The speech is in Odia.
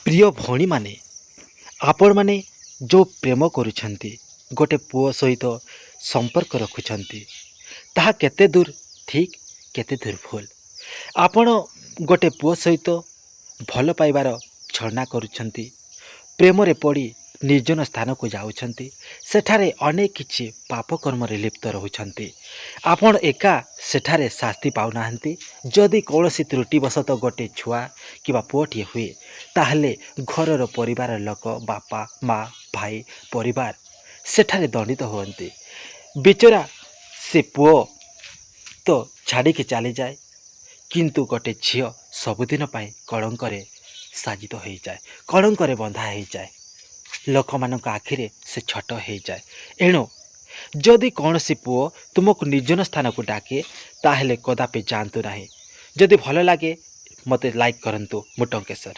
ପ୍ରିୟ ଭଉଣୀମାନେ, ଆପଣମାନେ ଯେଉଁ ପ୍ରେମ କରୁଛନ୍ତି, ଗୋଟେ ପୁଅ ସହିତ ସମ୍ପର୍କ ରଖୁଛନ୍ତି, ତାହା କେତେ ଦୂର ଠିକ୍, କେତେ ଦୂର ଭୁଲ। ଆପଣ ଗୋଟେ ପୁଅ ସହିତ ଭଲ ପାଇବାର ଛଳନା କରୁଛନ୍ତି, ପ୍ରେମରେ ପଡ଼ି ନିର୍ଜନ ସ୍ଥାନକୁ ଯାଉଛନ୍ତି, ସେଠାରେ ଅନେକ କିଛି ପାପ କର୍ମରେ ଲିପ୍ତ ରହୁଛନ୍ତି। ଆପଣ ଏକା ସେଠାରେ ଶାସ୍ତି ପାଉନାହାନ୍ତି। ଯଦି କୌଣସି ତ୍ରୁଟିବଶତଃ ଗୋଟେ ଛୁଆ କିମ୍ବା ପୁଅଟିଏ ହୁଏ, ତାହେଲେ ଘରର ପରିବାର ଲୋକ, ବାପା ମା ଭାଇ ପରିବାର ସେଠାରେ ଦଣ୍ଡିତ ହୁଅନ୍ତି। ବିଚରା ସେ ପୁଅ ତ ଛାଡ଼ିକି ଚାଲିଯାଏ, କିନ୍ତୁ ଗୋଟେ ଝିଅ ସବୁଦିନ ପାଇଁ କଳଙ୍କରେ ସାଜିତ ହୋଇଯାଏ, କଳଙ୍କରେ ବନ୍ଧା ହୋଇଯାଏ, ଲୋକମାନଙ୍କ ଆଖିରେ ସେ ଛୋଟ ହୋଇଯାଏ। ଏଣୁ ଯଦି କୌଣସି ପୁଅ ତୁମକୁ ନିର୍ଜନ ସ୍ଥାନକୁ ଡାକେ, ତାହେଲେ କଦାପି ଯାଆନ୍ତୁ ନାହିଁ। ଯଦି ଭଲ ଲାଗେ ମୋତେ ଲାଇକ୍ କରନ୍ତୁ। ମୁଁ ଟଙ୍କେଶ୍ୱର।